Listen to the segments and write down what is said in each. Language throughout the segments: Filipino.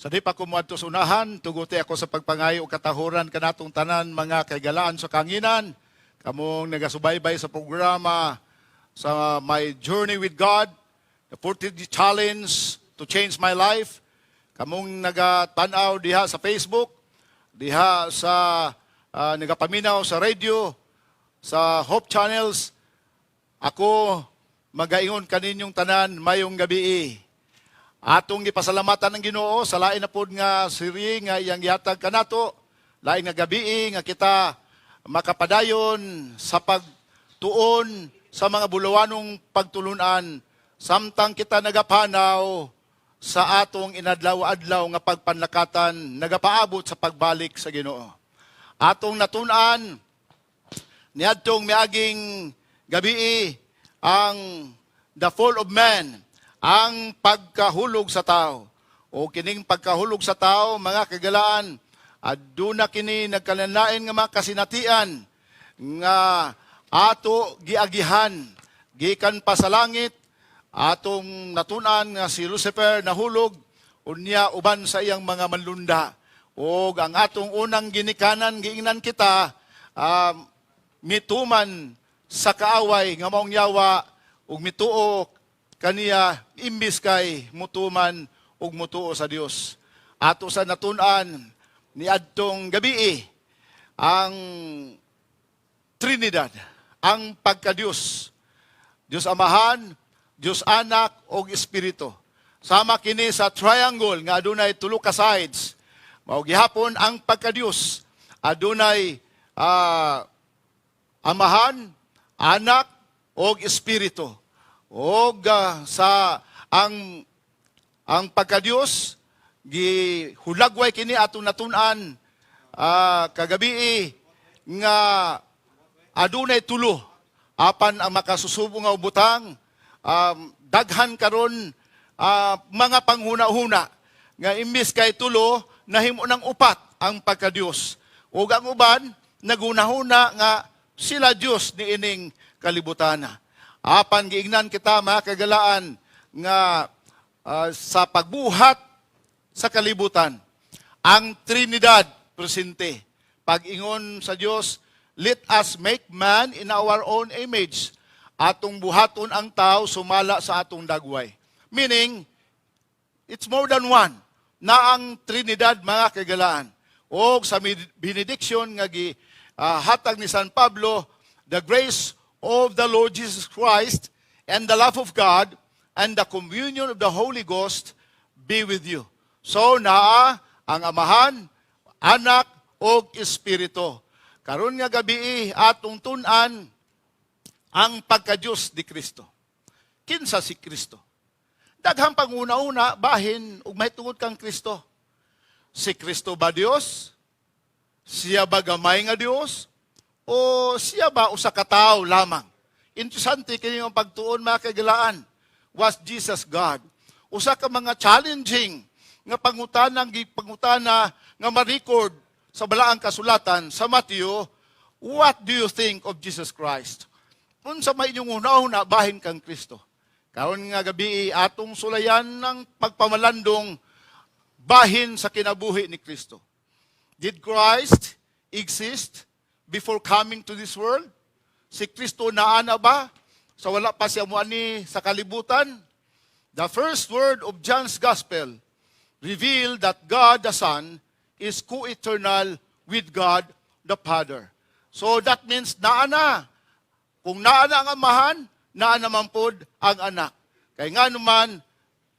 Sa di pa kumuadto sa unahan, tuguti ako sa pagpangayo o katahuran kanatong tanan mga kaigalaan sa kanginan. Kamong nagasubaybay sa programa sa My Journey with God, the 40 Challenge to Change My Life. Kamong nagatanaw diha sa Facebook, diha sa nagapaminaw sa radio, sa Hope Channels. Ako magaingon kaninyong tanan mayong gabi. Atong gipasalamatan ng Ginoo sa lain na pod nga siri nga iyang gihatag kanato, lain nga gabi nga kita makapadayon sa pagtuon sa mga bulawanong pagtulunan samtang kita nagapanaw sa atong inadlaw-adlaw nga pagpanlakatan nagapaabot sa pagbalik sa Ginoo. Atong natun-an niadtong miaging gabi ang the fall of man, ang pagkahulog sa tao. O kining pagkahulog sa tao, mga kagalaan, aduna kini nagkalanlain nga mga kasinatian nga ato giagihan, gikan pa sa langit, atong natunan nga si Lucifer nahulog, unya uban sa iyang mga manlunda. O ang atong unang ginikanan, giingnan kita, mituman sa kaaway nga maong yawa, ug mituo kaniya imbis kay mutuman ug mutuo sa Dios. Ato sa natun-an ni adtong gabi ang Trinidad, ang pagka-Dios. Dios Amahan, Dios Anak ug Espiritu. Sama kini sa triangle nga adunay tulo ka sides. Mao gihapon ang pagka-Dios. Adunay Amahan, Anak ug Espiritu. O sa ang pagka-Dios gihulagway kini atong natun-an kagabi nga adunay tulo apan ang makasusubo nga ubutang daghan karon mga panghuna-huna nga imbis kay tulo nahimo ng upat ang pagka-Dios. Ug ang uban nagunahuna nga sila Dios niining kalibutana. Apan giingnan kita mga kagalaan nga sa pagbuhat sa kalibutan, ang Trinidad presente. Pag-ingon sa Dios, let us make man in our own image. Atong buhaton ang tao sumala sa atong dagway. Meaning, it's more than one na ang Trinidad mga kagalaan. O sa benediction nga hatag ni San Pablo, the grace of the Lord Jesus Christ, and the love of God, and the communion of the Holy Ghost be with you. So, naa ang Amahan, Anak, o Espiritu. Karon nga gabi, atong tun-an ang pagka-Diyos di Kristo. Kinsa si Kristo? Daghang panguna-una, bahin, ug may tungod kang Kristo. Si Kristo ba Diyos? Siya ba gamay nga Diyos? O siya ba usa ka tawo lamang? Interesante kini ang pagtuon mga kagalaan. Was Jesus God? Usa ka mga challenging nga pangutana nga ma-record sa balaang kasulatan sa Mateo, what do you think of Jesus Christ? Unsa may inyong una-una bahin kang Kristo? Karon nga gabi atong sulayan ng pagpamalandong bahin sa kinabuhi ni Kristo. Did Christ exist before coming to this world? Si Kristo naana ba? Sa wala pa siya muani sa kalibutan? The first word of John's Gospel revealed that God the Son is co-eternal with God the Father. So that means naana. Kung naana ang Amahan, naana man pod ang Anak. Kaya nga naman,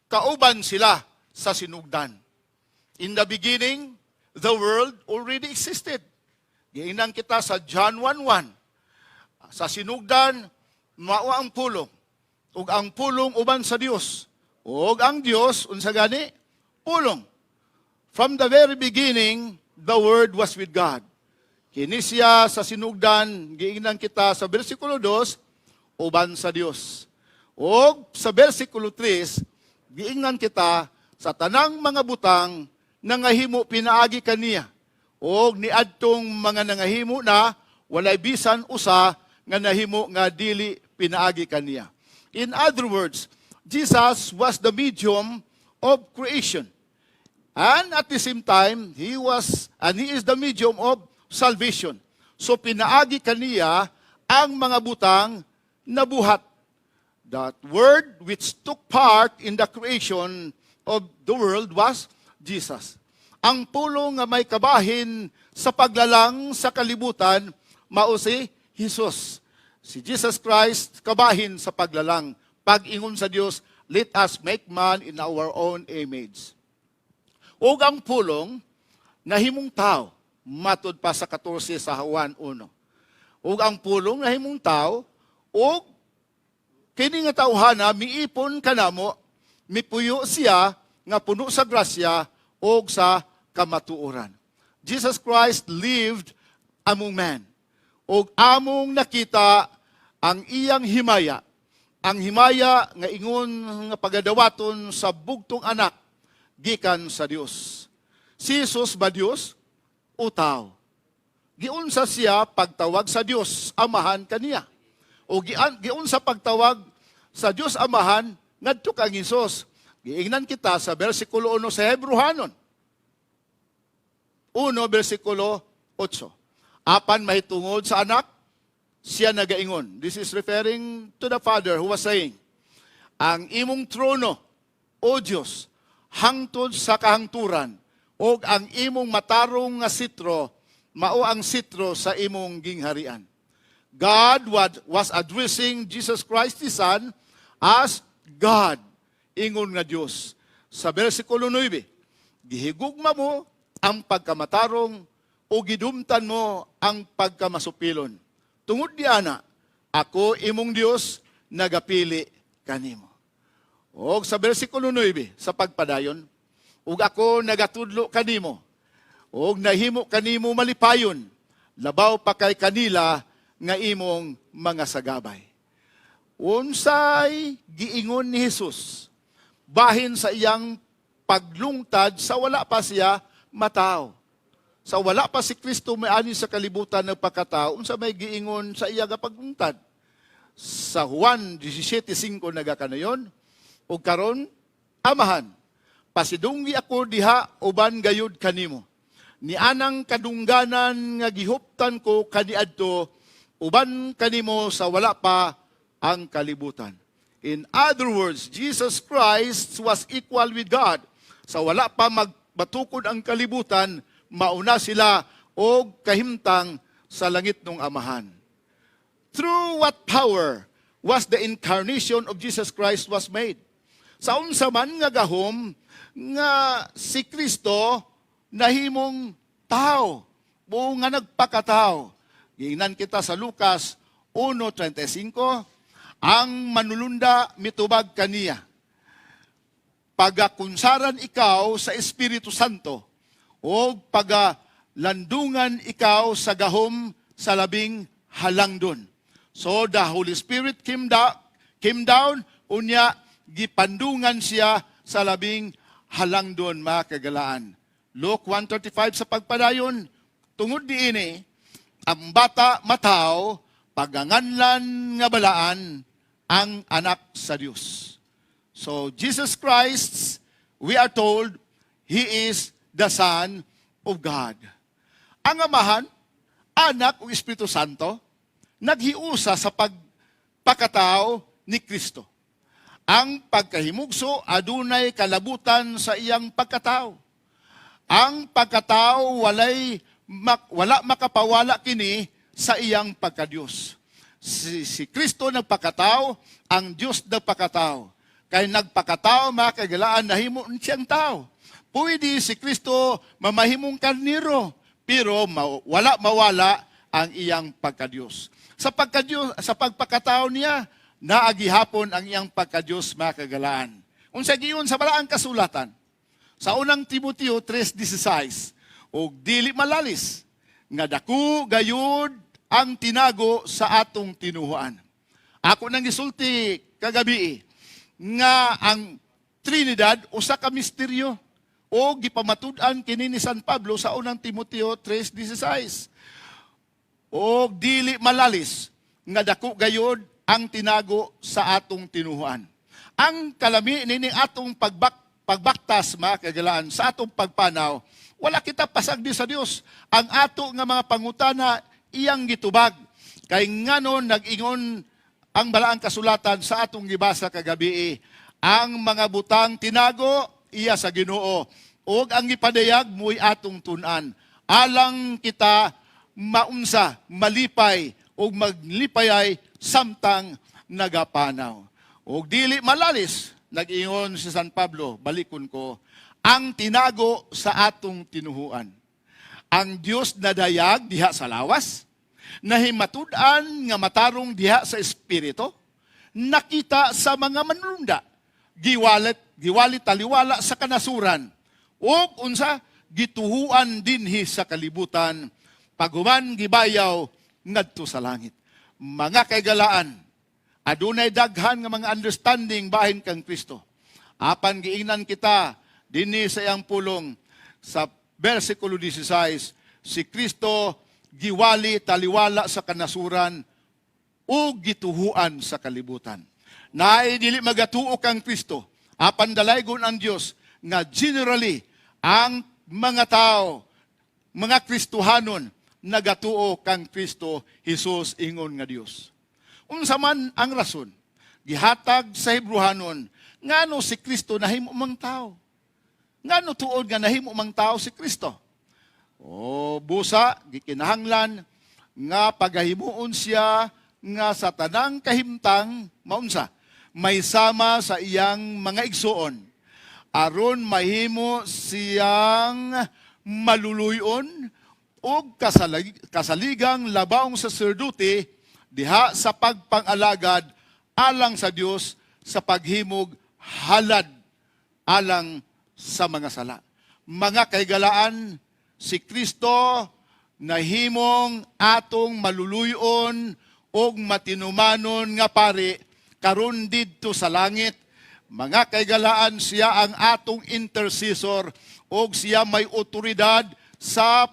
kauban sila sa sinugdan. In the beginning, the world already existed. Giingnan kita sa John 1:1. Sa sinugdan, mao ang pulong. Ug ang pulong uban sa Dios. Ug ang Dios unsa gani? Pulong. From the very beginning, the Word was with God. Kini siya sa sinugdan, giingnan kita sa bersikulo 2, uban sa Dios. Ug sa bersikulo 3, giingnan kita sa tanang mga butang nangahimo pinaagi kaniya. O niadtong mga nangahimo na walay bisan usa nga nahimo nga dili pinaagi kaniya. In other words, Jesus was the medium of creation. And at the same time, he is the medium of salvation. So pinaagi kaniya ang mga butang na buhat. That word which took part in the creation of the world was Jesus. Ang pulong nga may kabahin sa paglalang sa kalibutan, mao si Jesus. Si Jesus Christ, kabahin sa paglalang. Pag-ingon sa Dios, let us make man in our own image. O ang pulong, nahimong tao, matod pa sa 14 sa Juan 1. O ang pulong, nahimong tao, o kini nga tawhana, miipon kanamo, mipuyo siya, nga puno sa grasya, o sa kamatuoran. Jesus Christ lived among men. O among nakita ang iyang himaya. Ang himaya nga ingon nga pagadawaton sa bugtong anak, gikan sa Dios. Si Jesus ba Dios o tao? Giunsa siya pagtawag sa Dios, amahan kaniya. O giunsa pagtawag sa Dios amahan, ngadto kang Hesus. Giingnan kita sa bersikulo 1 sa Hebrehanon. 1, bersikulo 8. Apan mahitungod sa anak, siya nagaingon. This is referring to the Father who was saying, ang imong trono, O Diyos, hangtod sa kahangturan, o ang imong matarong nga sitro, mao ang sitro sa imong gingharian. God was addressing Jesus Christ, His Son, as God, ingon nga Diyos. Sa versikulo 9, gihigugma mo ang pagkamatarong o gidumtan mo ang pagkamasupilon. Tungod di ana, ako imong Diyos, nagapili kanimo. O sa versikulo 9, sa pagpadayon, ug ako nagatudlo kanimo, ug nahimo kanimo malipayon, labaw pa kay kanila nga imong mga sagabay. Unsay giingon ni Jesus, bahin sa iyang paglungtad sa wala pa siya matao. Sa wala pa si Kristo may ani sa kalibutan ng pagkatao, unsa may giingon sa iya nga paglungtad. Sa Juan 17:5 nagakanayon, ug karon, amahan, pasidunggi ako diha uban gayud kanimo. Ni anang kadungganan nga gihuptan ko kaniadto uban kanimo sa wala pa ang kalibutan. In other words, Jesus Christ was equal with God. Sa wala pa magbatukod ang kalibutan, mauna sila o kahimtang sa langit ng amahan. Through what power was the incarnation of Jesus Christ was made? Sa unsa man nga gahom nga si Kristo nahimong tao o nga nagpakatao. Giingnan kita sa Lucas 1:35, ang manulunda mitubag kaniya. Pagakunsaran ikaw sa Espiritu Santo o pagalandungan ikaw sa gahom sa labing halangdon. So the Holy Spirit came down, unya gipandungan siya sa labing halangdon, mga kagalaan. Luke 1:35 sa pagpadayon, tungod diini, ang bata mataw, paganganlan nga balaan, ang anak sa Dios. So Jesus Christ, we are told, He is the Son of God. Ang amahan, anak o Espiritu Santo, naghiusa sa pagpakatao ni Kristo. Ang pagkahimugso adunay kalabutan sa iyang pagkatao. Ang pagkatao wala makapawala kini sa iyang pagkadiyos. Si Kristo nagpakatao, ang Diyos nagpakatao. Kaya nagpakatao, mga kagalaan, nahimo siyang tao. Pwede si Kristo mamahimong karniro, pero wala mawala ang iyang pagkadiyos. Sa pagpakatao niya, naagihapon ang iyang pagkadiyos, mga kagalaan. Unsa giyon sa balaang kasulatan, sa unang Timoteo 3:16, og dili malalis, nga dako gayud ang tinago sa atong tinuhuan. Ako nang gisulti kagabi, nga ang Trinidad, usa ka misteryo, o gipamatud-an kini ni San Pablo sa unang Timoteo 3:16. O dili malalis, nga dako gayud ang tinago sa atong tinuhuan. Ang kalami nining atong pagbaktas, mga kagalaan, sa atong pagpanaw, wala kita pasagdi sa Dios. Ang ato nga mga pangutana, iyang gitubag. Kay nganon, nag-ingon ang balaang kasulatan sa atong gibasa kagabi, ang mga butang tinago, iya sa Ginoo. O ang ipadayag, mo'y atong tunan. Alang kita maunsa, malipay, o maglipay ay samtang nagapanaw. O dili malalis, nag-ingon si San Pablo, balikon ko, ang tinago sa atong tinuhuan. Ang Diyos na dayag diha sa lawas, nahimatud-an nga matarong diha sa espiritu, nakita sa mga manlunda, giwalit taliwala sa kanasuran, o unsa gituhuan dinhi sa kalibutan, paghuman gibayaw ngadto sa langit. Mga kaigalaan, adunay daghan nga mga understanding bahin kang Kristo. Apan giingnan kita dinhi sa iyang pulong sa versikulo 16, si Kristo giwali taliwala sa kanasuran o gituhuan sa kalibutan. Naay dili magatuo kang Kristo, apan dalaygon ang Dios nga generally ang mga tao, mga Kristohanon, nagatuo kang Kristo Jesus ingon nga Dios. Unsa man ang rason, gihatag sa Hebrehanon, ngano si Kristo nahimo mang tao? Ngano tuod nga nahimo mang tao si Kristo? O busa, gikinahanglan nga pagahimuon siya nga sa tanang kahimtang maunsa, may sama sa iyang mga igsuon. Aron mahimo siyang maluluyon o kasaligang labaong saserdote diha sa pagpangalagad alang sa Dios sa paghimog halad alang sa mga sala. Mga kaigalaan, si Kristo nahimong atong maluluyon o matinumanon nga pari karon didto sa langit. Mga kaigalaan, siya ang atong intercessor o siya may otoridad sa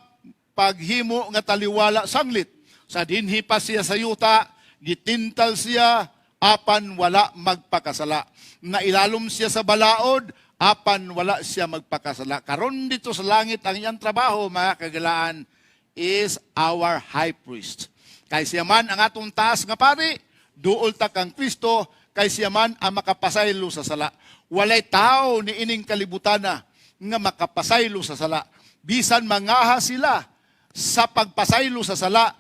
paghimo nga taliwala sanglit. Sa dinhi pa siya sa yuta, gitintal siya, apan wala magpakasala. Nailalom siya sa balaod, apan wala siya magpakasala. Karon dito sa langit, ang iyang trabaho, mga kagalaan, is our high priest. Kay siya man ang atong taas nga pari, duol ta kang Kristo, kay siya man ang makapasaylo sa sala. Walay tao ni ining kalibutana nga makapasaylo sa sala. Bisan mangaha sila sa pagpasaylo sa sala,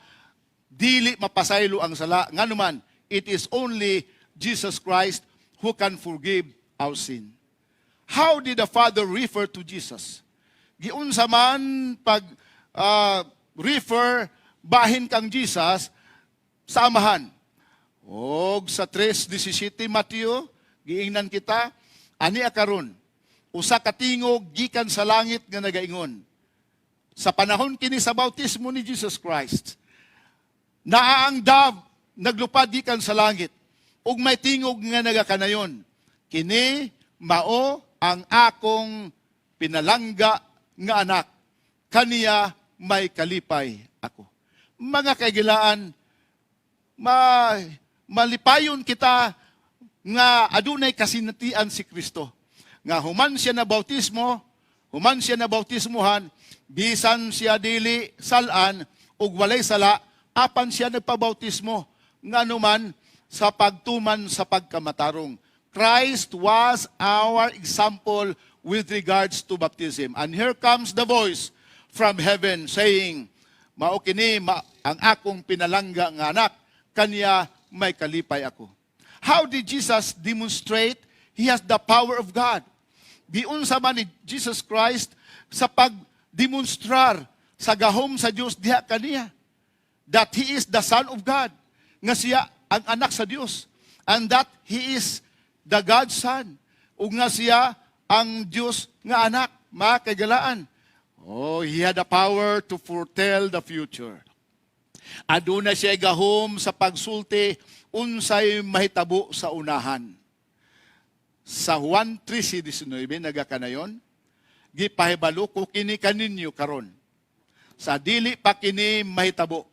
dili mapasaylo ang sala. Nga naman, it is only Jesus Christ who can forgive our sin. How did the Father refer to Jesus? Giunsa man pag refer bahin kang Jesus sa amahan. Og sa 3:17 Mateo, giingnan kita, ani akaron, usa ka tingog gikan sa langit nga nagaingon. Sa panahon kini sa bautismo ni Jesus Christ, naa ang dove naglupad gikan sa langit, ug may tingog nga nagakanayon, kini mao ang akong pinalangga nga anak, kaniya may kalipay ako. Mga kaigilaan, malipayon kita nga adunay kasinatian si Kristo. Nga human siya na bautismo, human siya na bautismuhan, bisan siya dili salan, ug walay sala, apan siya nagpabautismo, nga numan sa pagtuman sa pagkamatarong. Christ was our example with regards to baptism. And here comes the voice from heaven saying, mao kini ang akong pinalangga nga anak, kaniya may kalipay ako. How did Jesus demonstrate He has the power of God? Giunsa man ni Jesus Christ sa pagdemonstrar sa gahom sa Dios diha kaniya, that He is the Son of God, nga siya ang anak sa Dios, and that He is the God's Son, ug nga siya ang Dios nga anak, mga kaigalaan. Oh, He had the power to foretell the future. Aduna siya gahom sa pagsulti unsay mahitabo sa unahan. Sa Juan 13:19 nagakanayon, gipahibalo ko kini kaninyo karon. Sa dili pa kini mahitabo,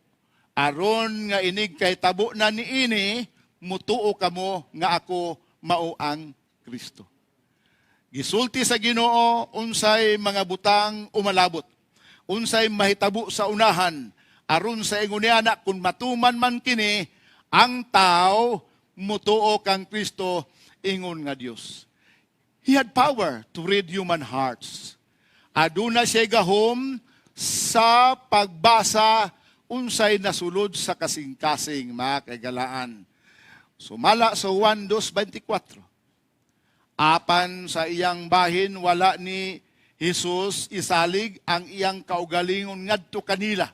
aron nga inig kay tabo na niini, mutuo kamo nga ako mao ang Kristo. Gisulti sa Ginoo unsay mga butang umalabot. Unsay mahitabo sa unahan aron sa ingon niya na kung matuman man kini ang tao mutuo kang Kristo ingon nga Dios. He had power to read human hearts. Aduna siya gahom sa pagbasa unsay nasulod sa kasing-kasing mga kagalaan. Sumala sa Juan 2:24. Apan sa iyang bahin wala ni Jesus isalig ang iyang kaugalingon ngadto kanila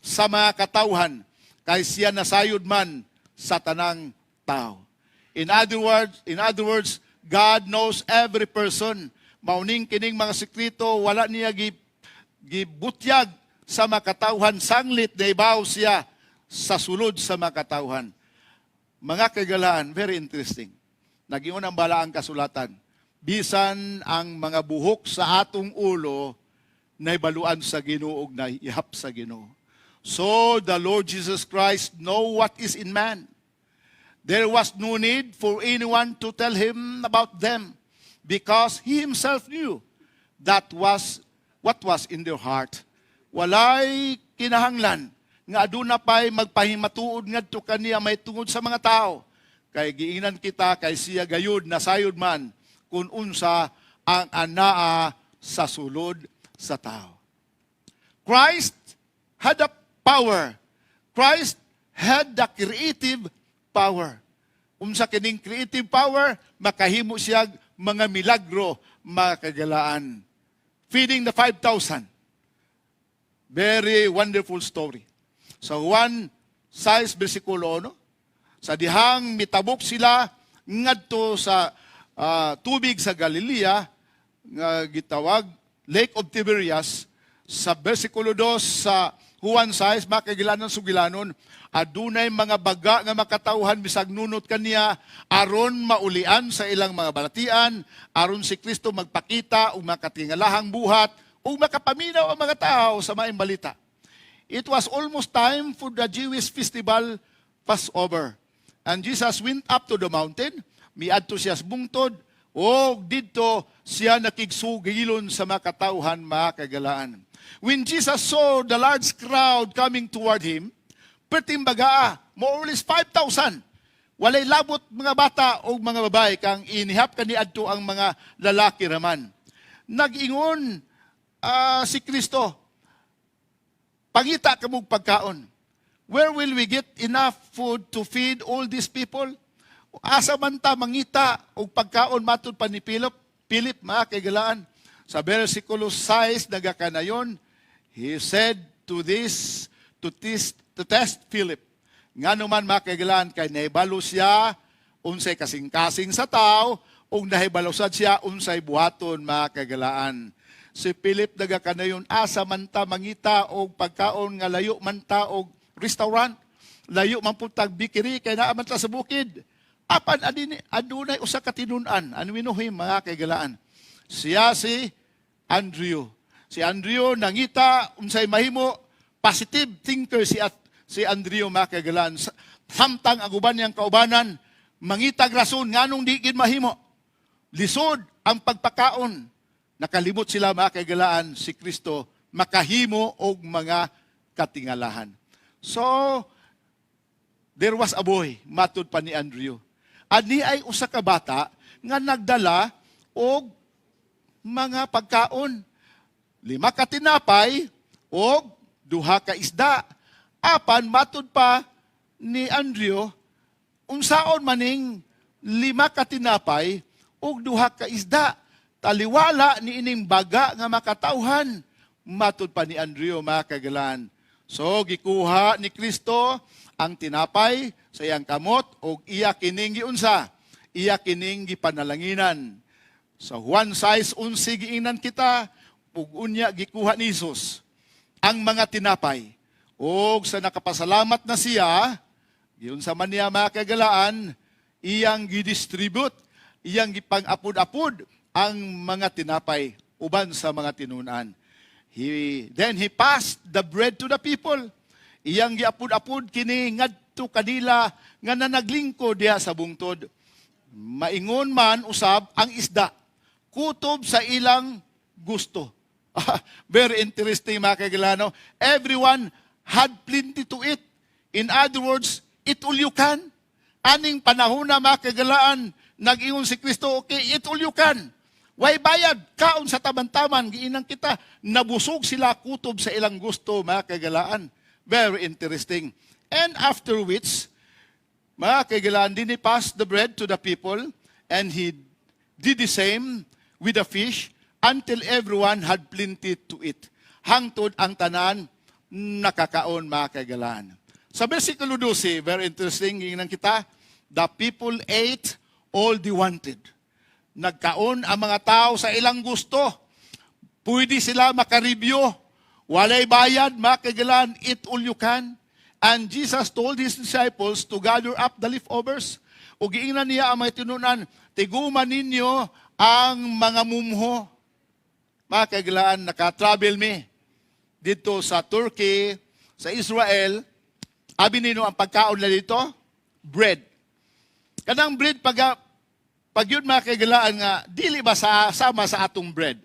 sa mga katawhan kay siya nasayod man sa tanang tao. In other words, God knows every person. Mauning kining mga sekreto wala niya gibutyag sa makatawhan sanglit na ibaw siya sa sulod sa makatawhan. Mga kagalaan, very interesting. Nagingon ang balaang kasulatan. Bisan ang mga buhok sa atong ulo na ibaluan sa Ginoo ug na ihap sa Ginoo. So the Lord Jesus Christ know what is in man. There was no need for anyone to tell him about them because he himself knew that was what was in their heart. Walay kinahanglan nga aduna pay magpahimatuod ngadto kaniya may tungod sa mga tao. Kay giingnan kita kay siya gayud nasayod man kung unsa ang anaa sa sulod sa tao. Christ had the power. Christ had the creative power. Unsa kining creative power, makahimo siya mga milagro, mga kagalaan. Feeding the 5,000. Very wonderful story. Sa Juan 6, versikulo 1, sa dihang mitabok sila ngadto sa tubig sa Galilea, nga gitawag Lake of Tiberias, sa versikulo 2 sa Juan 6, makagilanon sugilanon, adunay mga baga nga makatawhan bisag nunot kaniya aron maulian sa ilang mga balatian, aron si Kristo magpakita ug makatingalahang buhat ug makapaminaw ang mga tao sa maayong balita. It was almost time for the Jewish festival Passover. And Jesus went up to the mountain, miadto siya sa bungtod, o didto siya nakigsugilon sa makatawhan mga kagalaan. When Jesus saw the large crowd coming toward him, perting bagaa, more or less 5,000. Walay labot mga bata o mga babae kang inihap kaniadto ang mga lalaki raman. Nag-ingon si Kristo, pangita kamog pagkaon. Where will we get enough food to feed all these people? Asa man ta mangita og pagkaon matud pa ni Philip mga kagalaan. Sa versikulo 6 nagakanayon, he said to test Philip. Ngano man mga kagalaan kay nahibalo siya unsay kasing-kasing sa tao ug nahibalo sad siya unsay buhaton mga kagalaan. Si Philip nagakanayon, asa man ta mangita og pagkaon nga layo man ta og restaurant, layo man po tagbikiri, kaya naaman ta sa bukid. Apan adunay usa ka tinun-an, anwinuhim mga kagalaan. Siya si Andrew. Si Andrew nangita unsay mahimo, positive thinker si Andrew mga kagalaan. Samtang ang uban niyang kaubanan, mangitag rason nganong di gid mahimo. Lisod ang pagpakaon. Nakalimot sila mga kagalaan si Kristo makahimo og mga katingalahan. So, there was a boy, matud pa ni Andrew. Ani ay usa ka bata nga nagdala og mga pagkaon. 5 ka tinapay og 2 ka isda. Apan matud pa ni Andrew, unsaon maning 5 ka tinapay og 2 ka isda. Taliwala ni ining baga nga makatawhan. Matud pa ni Andrew mga kagalaan. So, gikuha ni Kristo ang tinapay sa iyang kamot o iya kining giunsa. Iya kining gipanalanginan. Sa Juan 6:11 giingnan kita, ug unya gikuha ni Jesus ang mga tinapay. O sa nakapasalamat na siya, giunsa man niya mga kagalaan, iyang gidistribute, iyang gipang-apod-apod ang mga tinapay uban sa mga tinunan. Then he passed the bread to the people. Iyang giapod-apod kini ngadto kanila nga nanaglingkod diha sa bungtod. Maingon man usab ang isda. kutob sa ilang gusto. Very interesting mga kaigalano. Everyone had plenty to eat. In other words, eat all you can. Aning panahon na mga kagalaan, nag-ingon si Kristo, okay, eat all you can. Way bayad, kaon sa taman-taman, giinang kita, nabusog sila kutob sa ilang gusto, mga kagalaan. Very interesting. And after which, mga kaigalaan, din he passed the bread to the people, and he did the same with the fish, until everyone had plenty to eat. Hangtod ang tanan, nakakaon mga kaigalaan. Sa versikulo 12, very interesting, giinang kita, the people ate all they wanted. Nagkaon ang mga tao sa ilang gusto. Pwede sila makareview. Walay bayad, mga kaigalaan, eat all you can. And Jesus told his disciples to gather up the leftovers. O giingnan niya ang mga tinunan, tiguman ninyo ang mga mumho. Mga kaigalaan, naka-travel me dito sa Turkey, sa Israel. Abi nino ang pagkaon na dito? Bread. Kanang bread, pag yun mga kaigalaan nga, dili ba sama sa atong bread?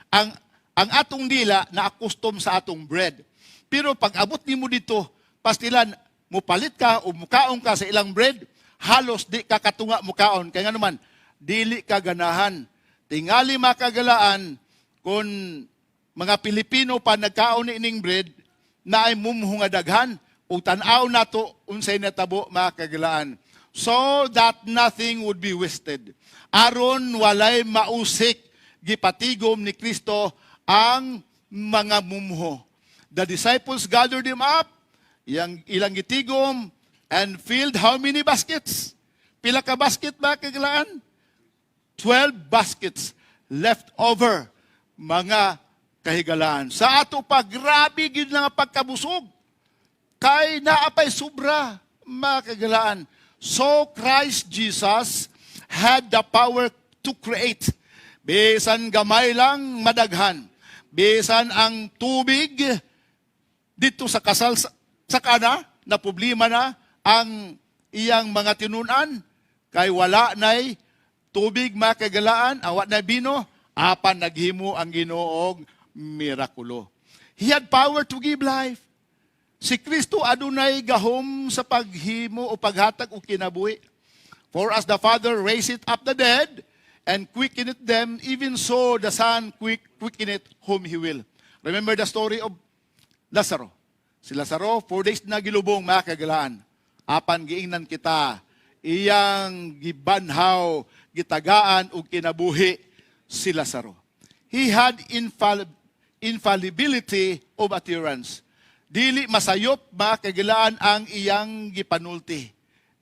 Ang atong dila na akustom sa atong bread. Pero pag abot nimo dito, pastilan, mupalit ka o mukaon ka sa ilang bread, halos di ka katunga mukaon. Kaya nga naman, dili ka ganahan. Tingali mga kaigalaan, kung mga Pilipino pa nagkaon ni ining bread, na ay mumho nga daghan, o tanaw na to, unsay natabo mga kaigalaan. So that nothing would be wasted. Aron walay mausik, gipatigom ni Kristo ang mga mumho. The disciples gathered them up, ilang gitigom, and filled how many baskets? Pila ka basket ba kaigalaan? 12 baskets left over, mga kahigalaan. Sa ato pa, grabe gid nga pagkabusog. Kay naapay sobra, mga kahigalaan. So Christ Jesus had the power to create. Bisan gamay lang madaghan. Bisan ang tubig dito sa kasal sa kana, na problema na ang iyang mga tinunan, kay wala na'y tubig mga kahigalaan, awat na bino, apan naghimo ang Ginoo og mirakulo. He had power to give life. Si Kristo adunay gahom sa paghimo o paghatag og kinabuhi. For as the Father raised up the dead and quickened them, even so the Son quickeneth whom He will. Remember the story of Lazaro. Si Lazaro, 4 days na gilubong mga kagalaan. Apan giingnan kita, iyang gibanhaw, gitagaan og kinabuhi si Lazaro. He had infallibility of utterance. Dili masayop mga kagalaan ang iyang gipanulti.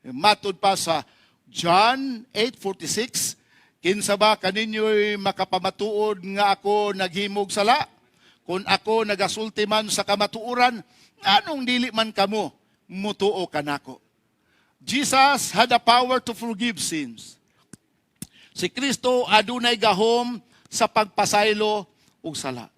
Matod pa sa John 8:46, kinsa ba kaninyo'y makapamatuod nga ako naghimog sala? Kung ako nagasulti man sa kamatuuran, anong dili man kamo mutuo kanako? Jesus had the power to forgive sins. Si Kristo adunay gahom sa pagpasaylo ug sala.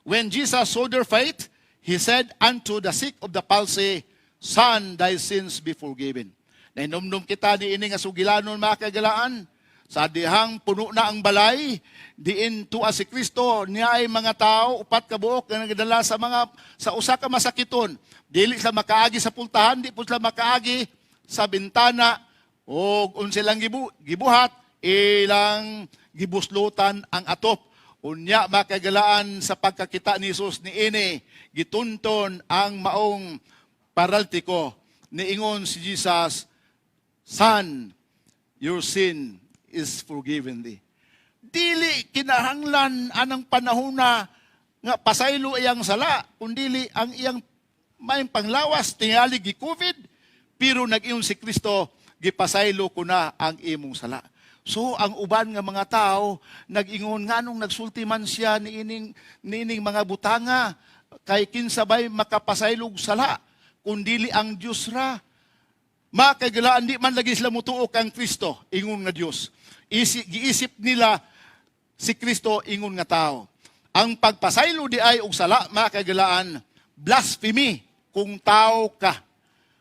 When Jesus saw their faith, He said unto the sick of the palsy, Son, thy sins be forgiven. Nainumdum kita ni ini nga sugilanon mga kagalaan, sa dihang puno na ang balay, diin tuwa si Kristo, niya ay mga tao, 4 ka buok na nagdala sa usa ka masakiton. Dili sila makaagi sa pultahan, di po sila makaagi sa bintana, o kung silang gibuhat, ilang gibuslutan ang atop. Unya makagalaan sa pagkakita ni Jesus ni ini, gitunton ang maong paraltiko. Niingon si Jesus, Son, your sin is forgiven thee. Dili kinahanglan anang panahon na nga pasaylo iyang sala, kundili ang iyang may panglawas, tingali gi-COVID, pero nag-iyon si Kristo, gipasaylo ko na ang imong sala. So, ang uban nga mga tao, nag-ingon nga nung nagsulti man siya ni ining mga butanga, kay kinsabay makapasaylog sala, kundili ang Diyos ra. Makagalaan, di man lagi sila mutuok ang Kristo, ingon nga Diyos. Giisip nila si Kristo, ingon nga tao. Ang pagpasaylo di ay og sala, makagalaan, blasphemy, kung tao ka.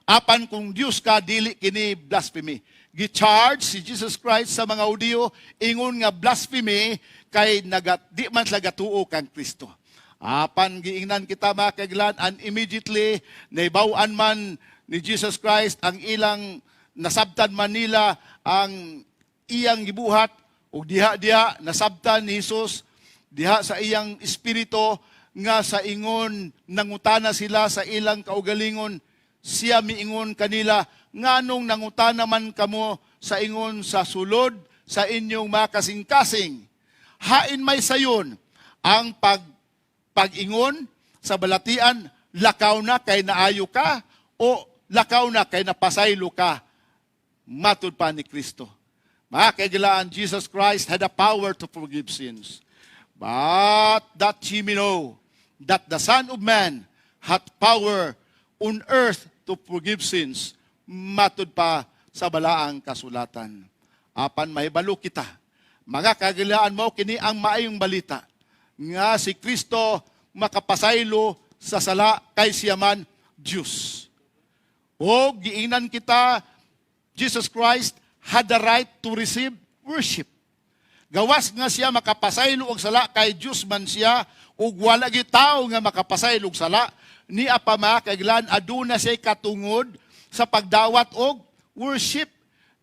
Apan kung Diyos ka, dili kini blasphemy. Gi-charge si Jesus Christ sa mga Hudiyo, ingon nga blasphemy, kay di man sila gatuo kang Kristo. Apan giingnan kita mga kaibigan, and immediately naibawan man ni Jesus Christ ang ilang nasabtan man nila ang iyang gibuhat, o diha nasabtan ni Jesus diha sa iyang espiritu nga sa ingon nangutana sila sa ilang kaugalingon. Siya miingon kanila, nganong nangutana man kamo sa ingon sa sulod sa inyong makasing-kasing. Hain may sayon ang pag-ingon sa balatian, lakaw na kay naayo ka, o lakaw na kay napasaylo ka, matud pa ni Kristo. Mga kaibigan, Jesus Christ had a power to forgive sins. But that ye may know that the Son of Man hath power on earth to forgive sins, matud pa sa balaang kasulatan. Apan mahibalo kita, mga kaibigan mo, kini ang maayong balita, nga si Kristo makapasaylo sa sala kay siya man Diyos. O giingnan kita, Jesus Christ had the right to receive worship. Gawas nga siya makapasaylo og sala kay Diyos man siya, ug wala gyud tawo nga makapasaylo og sala, ni apama kailan aduna siya katungod sa pagdawat og worship.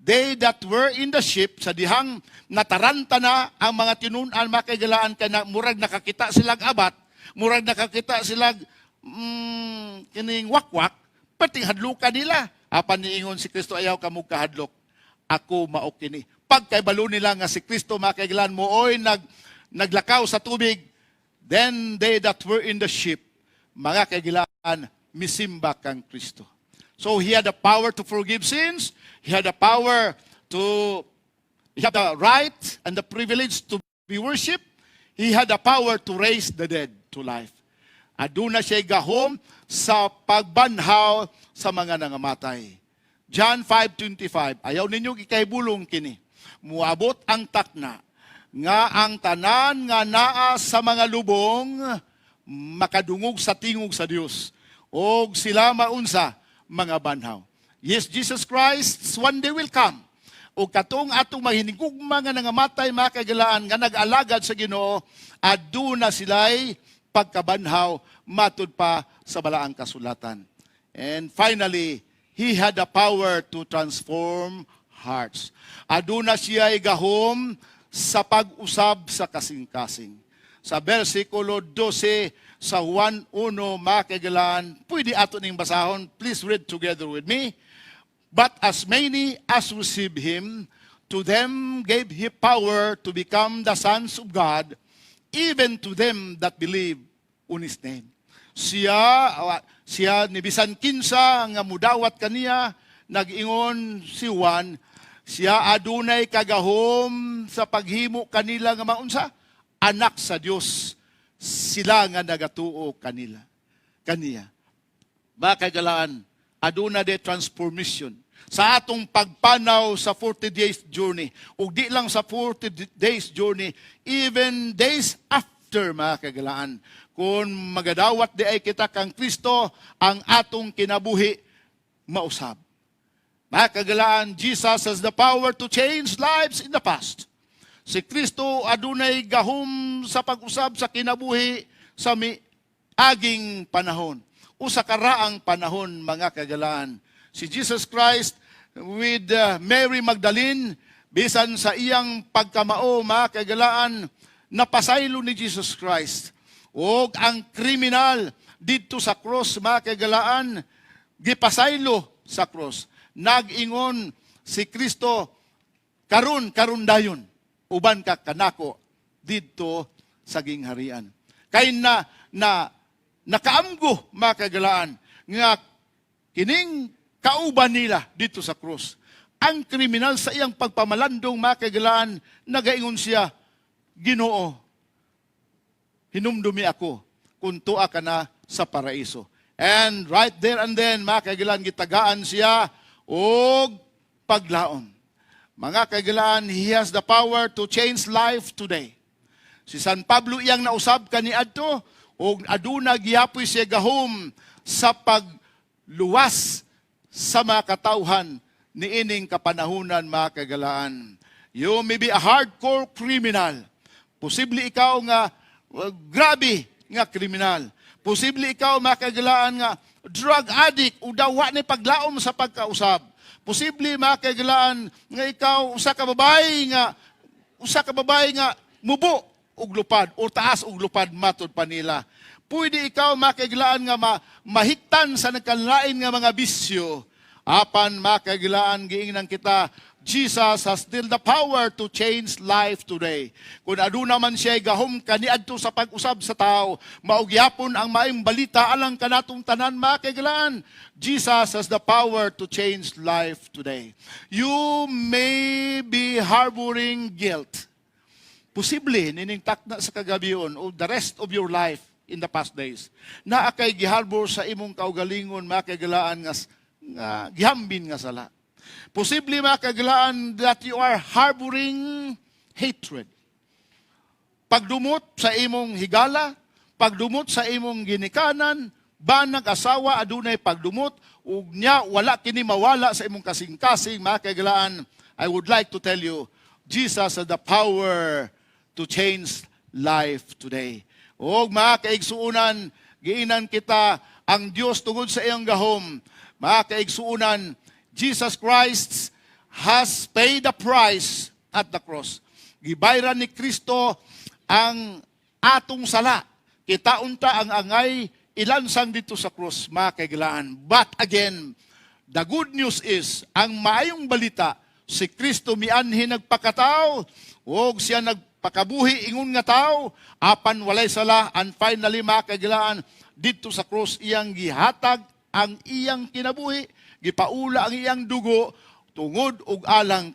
They that were in the ship, sa dihang nataranta na ang mga tinunan makaigalaan kay na murag nakakita silang abat, murag nakakita silang kining wakwak, pati hadlukan nila. Apan niingon si Kristo, ayaw kamog kahadlok, ako mao kini. Pagkaibalo nila nga si Kristo makaigalaan mo oy naglakaw sa tubig, then they that were in the ship, mga kaigalaan, misimba kang Kristo. So he had the power to forgive sins. He had the power he had the right and the privilege to be worshipped. He had the power to raise the dead to life. Aduna siya gahom sa pagbanhaw sa mga nangamatay. John 5:25, ayaw ninyong ikaybulong kini. Muabot ang takna nga ang tanan nga naa sa mga lubong makadungog sa tingog sa Dios. Og sila maunsa mga banhaw. Yes, Jesus Christ one day will come. O katong atong mahinigugma nga nangamatay mga kagalaan nga nag-alagad sa Ginoo, aduna sila'y pagkabanhaw matud pa sa balaang kasulatan. And finally, he had the power to transform hearts. Aduna siya'y gahom sa pag-usab sa kasing-kasing. Sa versikulo 12 sa Juan 1, mga kaigalaan, pwede ato ning basahon. Please read together with me. But as many as receive Him, to them gave He power to become the sons of God, even to them that believe on His name. Siya nibisan kinsa nga mudawat kaniya, nag-ingon si Juan, siya adunay kagahom sa paghimo kanila nga maunsa, anak sa Dios, sila nga nagatuo kaniya. Mga kaigalaan, aduna de transformation sa atong pagpanaw sa 40 days journey, ug di lang sa 40 days journey, even days after, mga kaigalaan, kung magadawat di ay kita kang Kristo, ang atong kinabuhi mausab. Mga kaigalaan, Jesus has the power to change lives in the past. Si Kristo adunay gahom sa pag-usab sa kinabuhi sa aging panahon o sa karaang panahon, mga kagalaan. Si Jesus Christ with Mary Magdalene, bisan sa iyang pagkamao, mga kagalaan, napasaylo ni Jesus Christ. O ang kriminal dito sa cross, mga kagalaan, gipasaylo sa cross. Nag-ingon si Kristo, karon dayon, uban ka kanako dito sa gingharian. Kay nakaamgo, mga kagalaan, nga kining kauban nila dito sa krus. Ang kriminal sa iyang pagpamalandong, mga kagalaan, nagaingon siya, Ginoo, hinumdumi ako kung tua ka na sa paraiso. And right there and then, mga kagalaan, gitagaan siya og paglaom. Mga kaigalaan, he has the power to change life today. Si San Pablo iyang nausab kaniadto, o aduna gihapoy siya gahom sa pagluwas sa mga katawhan niining kapanahunan, mga kaigalaan. You may be a hardcore criminal, Posible ikaw nga grabe nga kriminal. Posible ikaw makagalaan nga drug addict o dawa ni paglaom sa pagkausab. Posible makagalaan nga ikaw usa ka babae nga mubo og lupad o taas og lupad matod pa nila. Pwede ikaw makagalaan nga mahiktan sa nagkalain nga mga bisyo. Apan makagalaan giingnan kita, Jesus has still the power to change life today. Kung aduna man siya gahom kaniadto sa pag-usab sa tao, maugyapon ang maayong balita alang kanatong tanan makagalaan. Jesus has the power to change life today. You may be harboring guilt. Posible nining takna sa kagabion o the rest of your life in the past days. Na akay giharbor sa imong kaugalingon makagalaan nga gihambin nga sala. Posible makagalaan that you are harboring hatred. Pagdumot sa imong higala, pagdumot sa imong ginikanan, banag asawa adunay pagdumot, ug nya wala kini mawala sa imong kasing-kasing makagalaan. I would like to tell you, Jesus has the power to change life today. Og mga kaigsuunan, giinan kita ang Dios tungod sa iyang gahom. Mga kaigsuunan, Jesus Christ has paid the price at the cross. Gibayran ni Kristo ang atong sala. Kitaunta ang angay ilansang dito sa cross, mga kaigilaan. But again, the good news is, ang maayong balita, si Kristo mianhi nagpakatao, o siya nagpakabuhi ingon nga tao, apan walay sala, and finally, mga kaigilaan, dito sa cross, iyang gihatag ang iyang kinabuhi, gipaula ang iyang dugo, tungod ug alang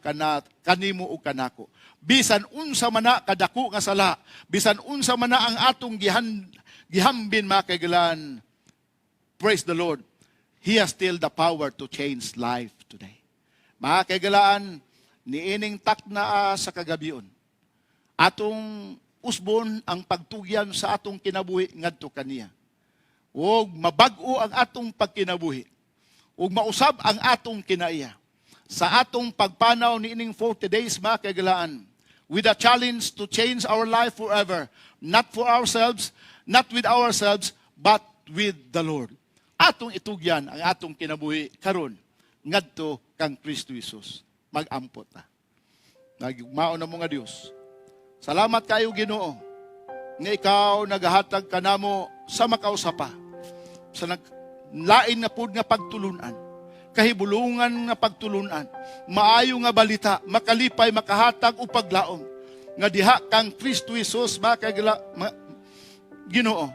kanimo ug kanako. Bisan unsa man na kadako nga sala, bisan unsa man na ang atong gihambin mga kaigilan, praise the Lord, He has still the power to change life today. Mga kaigilan, niining takna sa kagabion, atong usbon ang pagtugyan sa atong kinabuhi ngadto kaniya. Ug mabag-o ang atong pagkinabuhi. Ug mausab ang atong kinaiya. Sa atong pagpanaw niining 40 days mga kaigilaan, with a challenge to change our life forever, not for ourselves, not with ourselves, but with the Lord. Atong itugyan ang atong kinabuhi karon ngadto kang Kristo Jesus. Mag-ampot ta. Nagigmao na mo nga Dios. Salamat kayo Ginoo nga ikaw nagahatag kanamo sa makausapa, sa lain na pud nga pagtulunan, kahibulungan nga pagtulunan, maayo nga balita, makalipay, makahatag o paglaom, nga diha kang Kristo Jesus, Ginoo,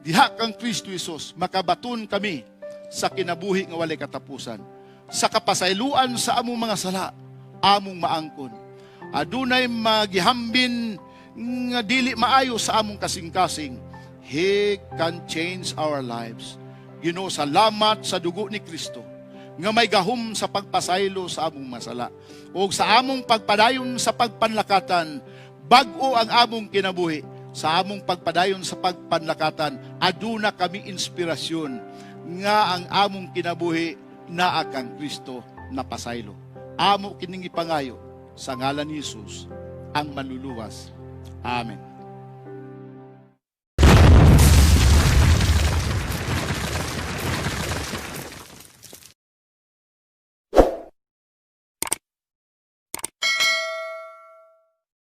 diha kang Kristo Jesus, makabaton kami sa kinabuhi nga walay katapusan, sa kapasayloan sa among mga sala, among maangkon. Adunay magihambin nga dili maayo sa among kasing-kasing, He can change our lives. Ginoo, salamat sa dugo ni Kristo nga may gahom sa pagpasaylo sa among masala. O sa among pagpadayon sa pagpanlakatan, bag-o ang among kinabuhi. Sa among pagpadayon sa pagpanlakatan, aduna kami inspirasyon nga ang among kinabuhi naa kang Kristo na pasaylo. Amo kining ipangayo sa ngalan ni Jesus ang manluluwas. Amen.